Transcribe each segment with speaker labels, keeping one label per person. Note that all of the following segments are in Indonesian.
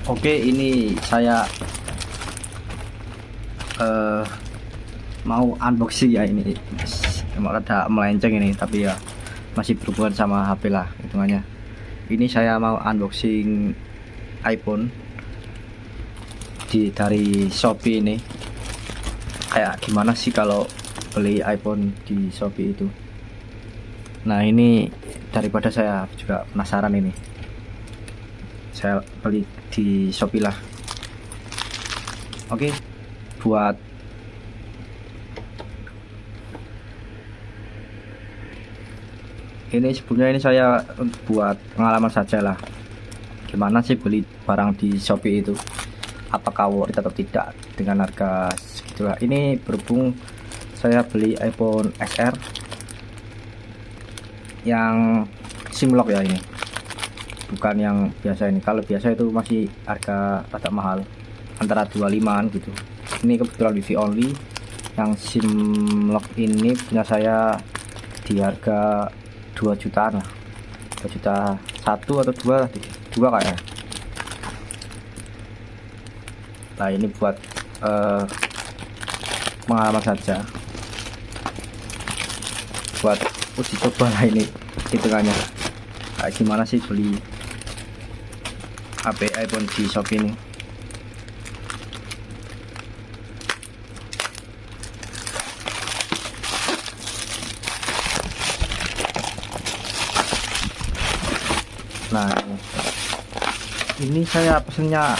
Speaker 1: Oke, ini saya mau unboxing ya ini. Emang rada melenceng ini, tapi ya masih berhubungan sama HP lah hitungannya. Ini saya mau unboxing iPhone dari Shopee ini. Kayak gimana sih kalau beli iPhone di Shopee itu? Nah, ini daripada saya juga penasaran ini. Saya beli di Shopee lah. Oke, buat ini sebelumnya ini saya buat pengalaman saja lah. Gimana sih beli barang di Shopee itu? Apakah worth it atau tidak dengan harga segitulah? Ini berhubung saya beli iPhone XR yang SIM lock ya ini. Bukan yang biasa ini. Kalau biasa itu masih harga rada mahal, antara 25-an gitu. Ini kebetulan wifi only. Yang SIM lock ini punya saya di harga 2 jutaan lah, 2 juta 1 atau 2 kayaknya. Nah, ini buat pengalaman saja, buat uji coba lah ini hitungannya kayak gimana sih beli HP iPhone di Shopee ini. Nah, ini saya pesennya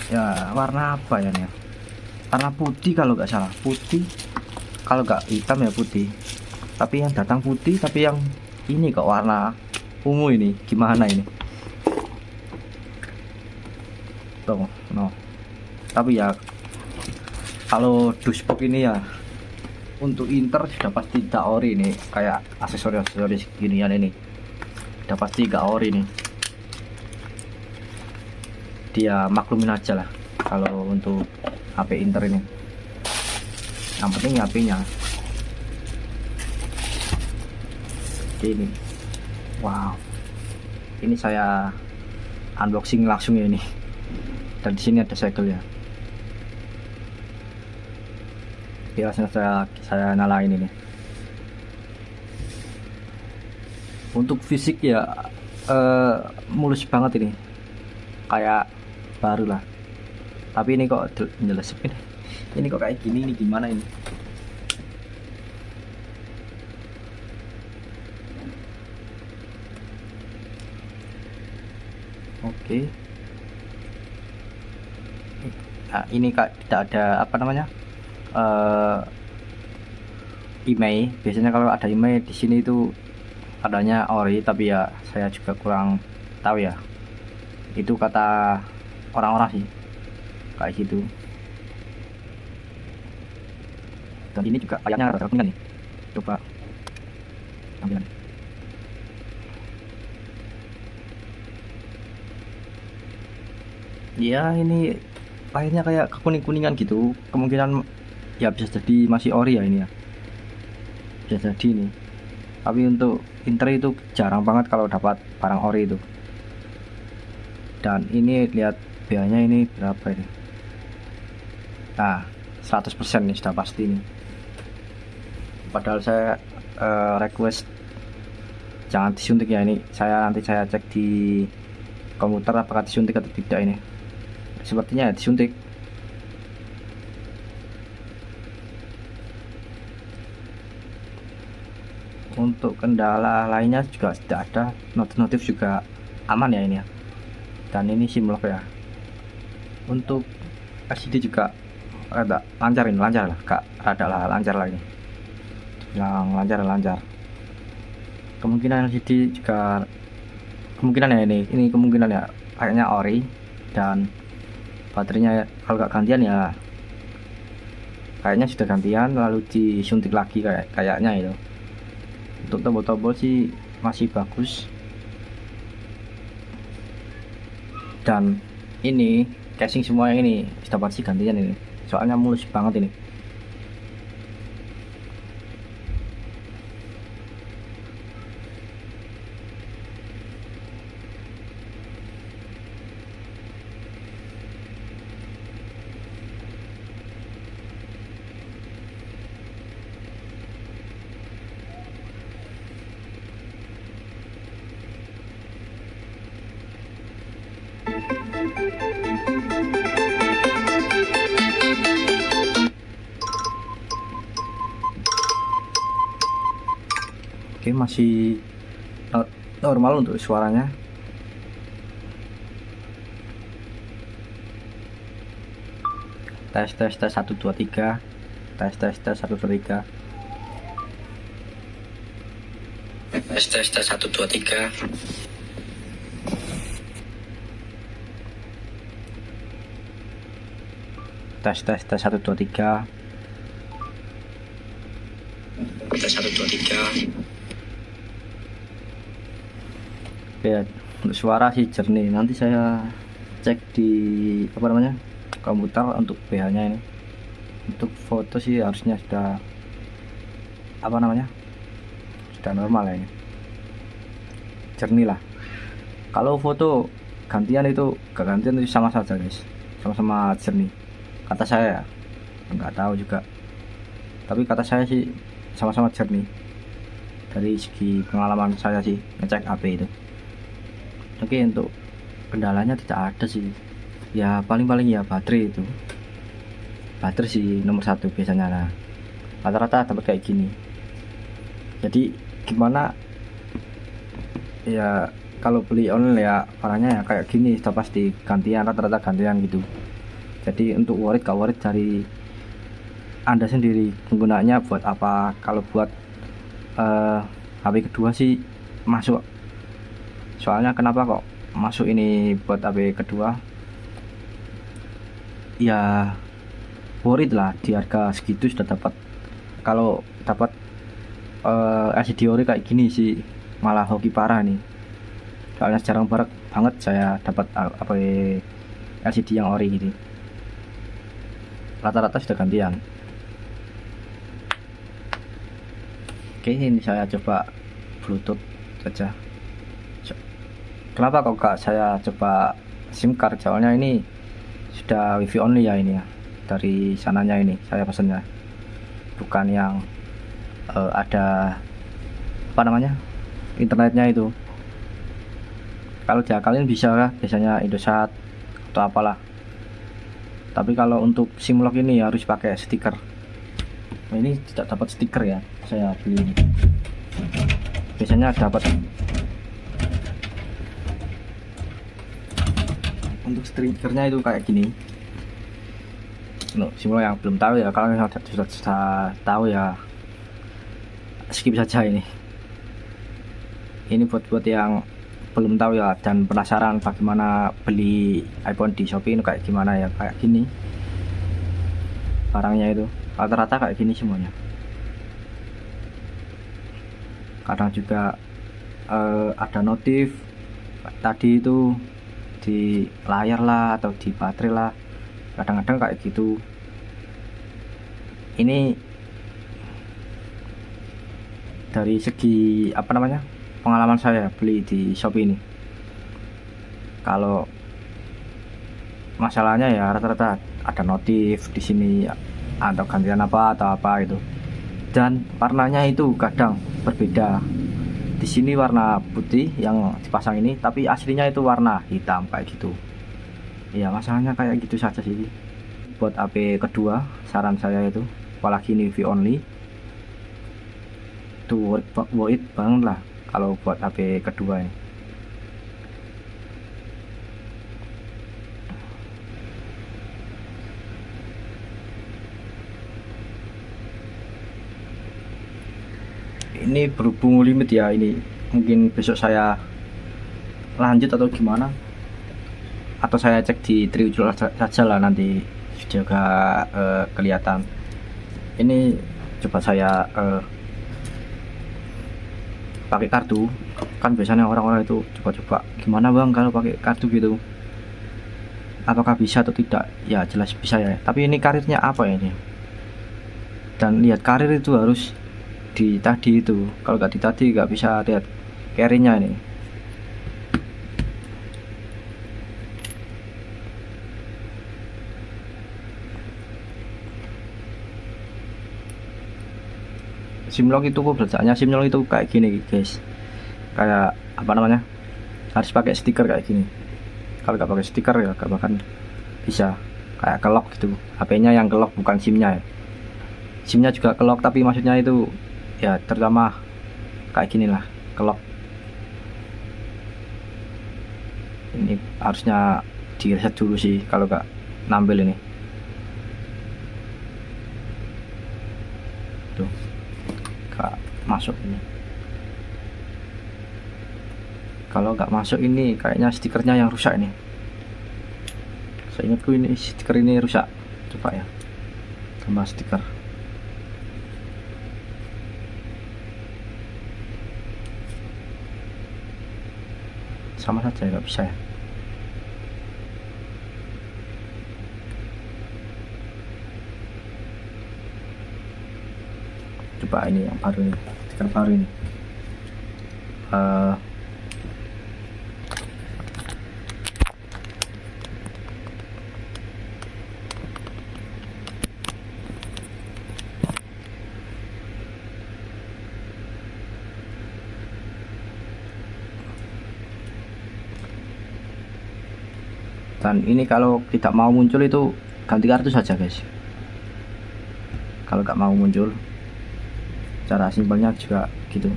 Speaker 1: ya warna apa ya nih? Warna putih kalau nggak salah, putih. Kalau nggak hitam ya putih. Tapi yang datang putih, tapi yang ini kok warna ungu ini. Gimana ini? Tuh, no. Tapi ya kalau dashboard ini ya untuk Inter sudah pasti nggak ori ini, kayak aksesoris ginian ini. Sudah pasti nggak ori nih. Dia maklumin aja lah kalau untuk HP Inter ini. Yang penting HP-nya ini. Wow, ini saya unboxing langsung ya ini. Dan di sini ada segel ya. Biasanya saya nyalain ini. Untuk fisik ya mulus banget ini, kayak baru lah. Tapi ini kok nyelesep ini kok kayak gini, ini gimana ini? Oke. Nah, ini kak tidak ada apa namanya email. Biasanya kalau ada email di sini itu adanya ori, tapi ya saya juga kurang tahu ya. Itu kata orang-orang sih kayak gitu. Dan ini juga kayaknya rada kuningan nih. Coba tampilan. Ya, ini layarnya kayak kekuning-kuningan gitu. Kemungkinan ya bisa jadi masih ori ya ini ya. Bisa jadi ini. Tapi untuk Inter itu jarang banget kalau dapat barang ori itu. Dan ini lihat biayanya ini berapa ini? Nah, 100% nih sudah pasti nih. Padahal saya request jangan disuntik ya ini. Nanti saya cek di komputer apakah disuntik atau tidak ini. Sepertinya ya disuntik. Untuk kendala lainnya juga tidak ada. Notif juga aman ya ini ya. Dan ini SIM lock ya. Untuk LCD juga rada lancar lah, kak, rada lah lancar lagi. Yang lancar. Kemungkinan LCD juga kemungkinan ya ini kemungkinan ya kayaknya ori. Dan baterainya kalau nggak gantian ya kayaknya sudah gantian lalu disuntik lagi kayaknya itu. Untuk tombol-tombol sih masih bagus. Dan ini casing semua ini sudah pasti gantian ini, soalnya mulus banget ini. Oke, masih normal untuk suaranya. Tes 1 2 3. Tes 1 2 3. Tes 1 2 3. Tes 1 2 3. Tes 1 2 3. Ya, untuk suara sih jernih. Nanti saya cek di komputer untuk pH nya ini. Untuk foto sih harusnya sudah sudah normal ya ini, jernih lah. Kalau foto gantian itu gak gantian itu sama saja guys, sama-sama jernih kata saya. Nggak tahu juga, tapi kata saya sih sama-sama jernih dari segi pengalaman saya sih ngecek HP itu. Oke, untuk kendalanya tidak ada sih ya, paling ya baterai sih nomor satu biasanya. Nah, rata-rata dapat kayak gini. Jadi gimana ya, kalau beli online ya barangnya ya kayak gini sudah pasti gantian, rata-rata gantian gitu. Jadi untuk worth dari Anda sendiri penggunanya buat apa. Kalau buat HP kedua sih masuk. Soalnya kenapa kok masuk ini buat HP kedua? Ya worth lah, di harga segitu sudah dapat. Kalau dapat LCD ori kayak gini sih malah hoki parah nih. Soalnya jarang banget saya dapat apa LCD yang ori gitu. Rata-rata sudah gantian. Oke, ini saya coba Bluetooth saja. Kenapa kok gak saya coba SIM card? Soalnya ini sudah wifi only ya ini ya. Dari sananya ini saya pesennya, bukan yang ada internetnya itu. Kalau diakalin bisa lah, biasanya Indosat atau apalah. Tapi kalau untuk SIM lock ini harus pakai stiker. Nah, ini tidak dapat stiker ya, saya beli ini. Biasanya dapat. Untuk stikernya itu kayak gini. SIM lock yang belum tahu ya, kalau yang sudah tahu ya skip saja ini. Ini buat yang belum tahu ya dan penasaran bagaimana beli iPhone di Shopee ini kayak gimana ya, kayak gini barangnya itu rata-rata kayak gini semuanya. Kadang juga ada notif tadi itu di layar lah atau di baterai lah, kadang-kadang kayak gitu. Ini dari segi pengalaman saya beli di Shopee ini. Kalau masalahnya ya rata-rata ada notif di sini atau gantian apa itu, dan warnanya itu kadang berbeda. Di sini warna putih yang dipasang ini, tapi aslinya itu warna hitam kayak gitu. Ya masalahnya kayak gitu saja sih. Buat HP kedua saran saya itu, apalagi ini wifi only, itu worth it banget lah kalau buat HP kedua ini. Ini berhubung limit ya, ini mungkin besok saya lanjut atau gimana, atau saya cek di Triwujual saja lah, nanti juga kelihatan. Ini coba saya pakai kartu. Kan biasanya orang-orang itu coba-coba gimana bang kalau pakai kartu gitu, apakah bisa atau tidak. Ya jelas bisa ya, tapi ini karirnya apa ya ini, dan lihat karir itu harus di tadi itu. Kalau nggak di tadi nggak bisa lihat carry-nya ini. SIM lock itu pembelajarannya SIM lock itu kayak gini guys, kayak harus pakai stiker kayak gini. Kalau nggak pakai stiker ya nggak bakal bisa, kayak kelok gitu. HP-nya yang kelok, bukan SIM-nya ya. SIM-nya juga kelok, tapi maksudnya itu ya terutama kayak gini lah, kelok. Ini harusnya di reset dulu sih kalau nggak nampil ini. Tuh, nggak masuk ini. Kalau nggak masuk ini kayaknya stikernya yang rusak ini. Seingatku ini stiker ini rusak. Coba ya, tambah stiker. Sama saja nggak bisa ya. Coba ini yang baru ini, stiker baru ini. Dan ini kalau tidak mau muncul itu ganti kartu saja guys. Kalau nggak mau muncul, cara simpelnya juga gitu.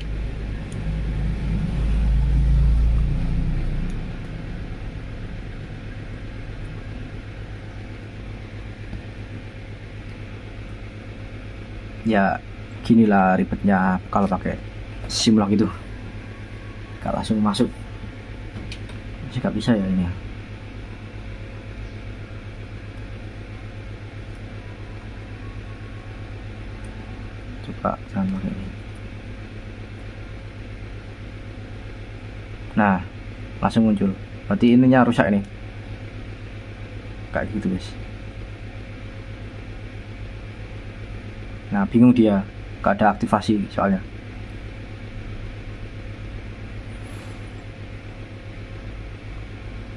Speaker 1: Ya ginilah ribetnya kalau pakai SIM lock itu, nggak langsung masuk. Masih nggak bisa ya ini ya. Coba jangan pakai ini. Nah, langsung muncul. Berarti ininya rusak ini. Kayak gitu guys. Nah, bingung dia, gak ada aktivasi soalnya.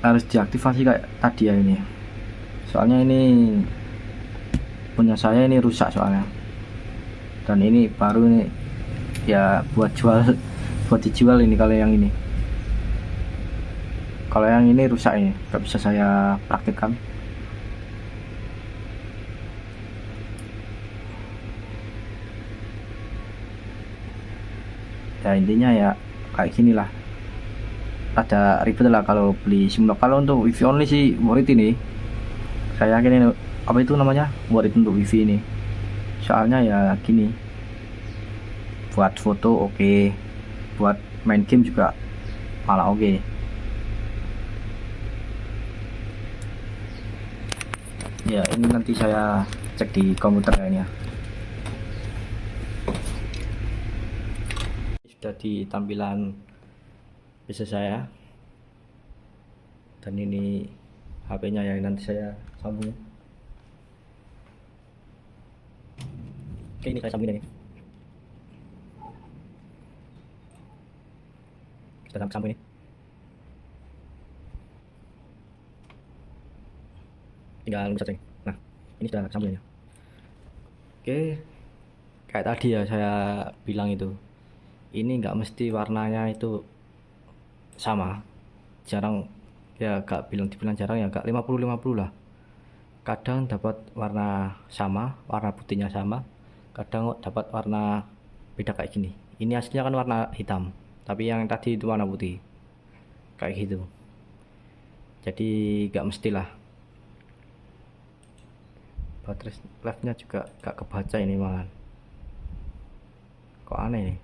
Speaker 1: Harus diaktifasi kayak tadi ya ini. Soalnya ini punya saya ini rusak soalnya. Dan ini baru ini ya buat jual, buat dijual ini. Kalau yang ini, kalau yang ini rusak ini, gak bisa saya praktekkan. Ya intinya ya kayak gini lah, ada ribet lah kalau beli SIM lock. Kalau untuk wifi only sih worth it ini, saya yakin ini apa itu namanya, worth it untuk wifi ini. Soalnya ya gini, buat foto oke, buat main game juga malah oke. Ya ini nanti saya cek di komputer ya ini ya. Sudah di tampilan PC saya, dan ini HP-nya yang nanti saya sambung. Oke, ini saya sambungin ini. Kita sambung ini. Tinggal nunggu saja. Nah, ini sudah sambung ya. Oke, kayak tadi ya saya bilang itu, ini nggak mesti warnanya itu sama. Jarang ya, gak dibilang jarang ya, gak 50-50 lah. Kadang dapat warna sama, warna putihnya sama, kadang dapat warna beda kayak gini. Ini aslinya kan warna hitam, tapi yang tadi itu warna putih kayak gitu. Jadi gak mestilah. Baterai life-nya juga gak kebaca ini malah. Kok aneh nih.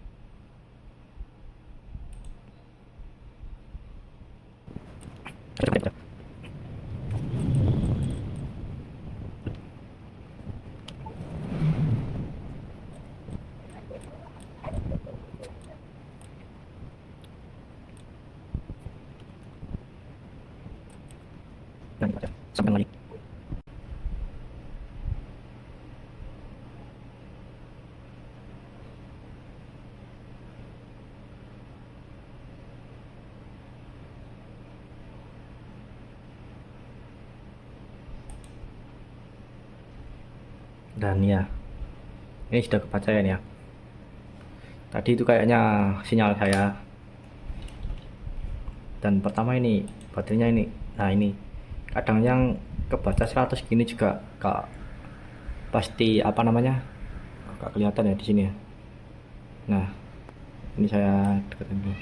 Speaker 1: Dan baca sampai lagi. Dan ya, ini sudah kebaca ya. Tadi itu kayaknya sinyal saya. Dan pertama ini baterainya ini. Nah ini kadang yang kebaca 100 gini juga gak pasti apa namanya, gak kelihatan ya di sini ya. Nah Ini saya deketin dulu.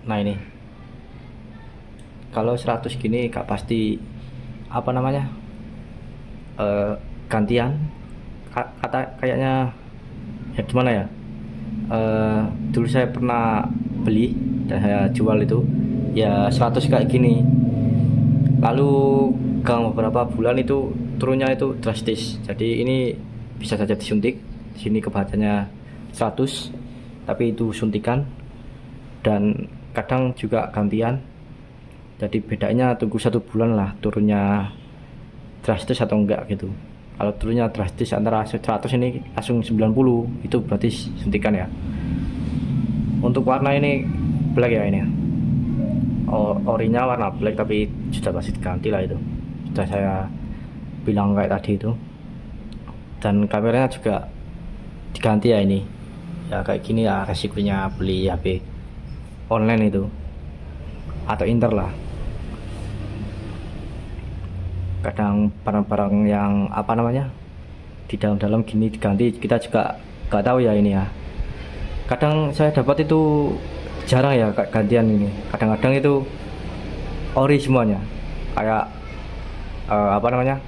Speaker 1: Nah ini kalau 100 gini gak pasti apa namanya gantian kata kayaknya ya gimana ya, dulu saya pernah beli dan saya jual itu ya 100 kayak gini, lalu gang beberapa bulan itu turunnya itu drastis. Jadi ini bisa saja disuntik, di sini kebacaannya 100 tapi itu suntikan, dan kadang juga gantian. Jadi bedanya tunggu 1 bulan lah turunnya drastis atau enggak gitu. Kalau turunnya drastis antara 100 ini langsung 90, itu berarti suntikan ya. Untuk warna ini black ya ini. Orinya warna black tapi sudah pasti diganti lah itu. Sudah saya bilang kayak tadi itu. Dan kameranya juga diganti ya ini. Ya kayak gini ya resikonya beli HP online itu atau inter lah. Kadang barang-barang yang apa namanya di dalam-dalam gini diganti, kita juga nggak tahu ya ini ya. Kadang saya dapat itu jarang ya gantian ini, kadang-kadang itu ori semuanya, kayak apa namanya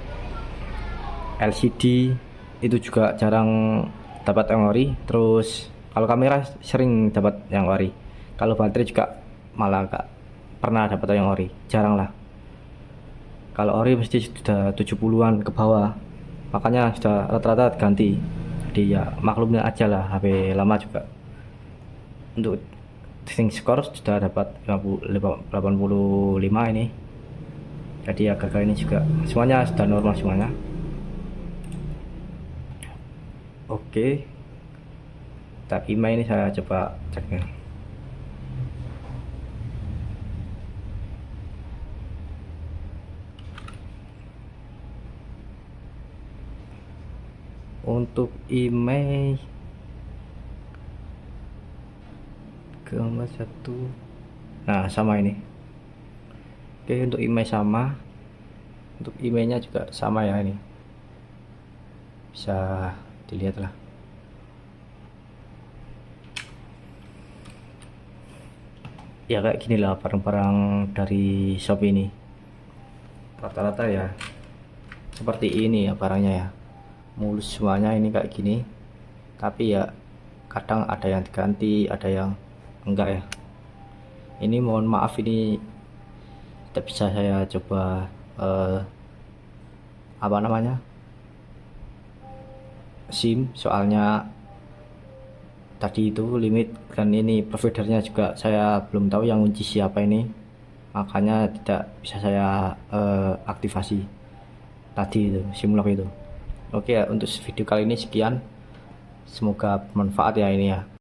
Speaker 1: LCD itu juga jarang dapat yang ori. Terus kalau kamera sering dapat yang ori, kalau baterai juga malah gak pernah dapat yang ori, jarang lah. Kalau ori mesti sudah 70-an ke bawah, makanya sudah rata-rata ganti. Jadi ya maklumnya aja lah, HP lama juga. Untuk testing skor sudah dapat 85 ini. Jadi ya gagal ini juga semuanya sudah normal semuanya. Oke, tab email ini saya coba cek ya. Untuk email gambar satu, nah sama ini. Oke, untuk email sama, untuk emailnya juga sama ya, ini bisa dilihat lah. Ya kayak gini lah barang-barang dari Shopee ini, rata-rata ya seperti ini ya barangnya ya, mulus semuanya ini kayak gini. Tapi ya kadang ada yang diganti, ada yang enggak ya. Ini mohon maaf, ini tidak bisa saya coba apa namanya SIM, soalnya tadi itu limit, dan ini providernya juga saya belum tahu yang kunci siapa ini, makanya tidak bisa saya aktifasi tadi itu SIM lock itu. Oke ya, untuk video kali ini sekian, semoga bermanfaat ya ini ya.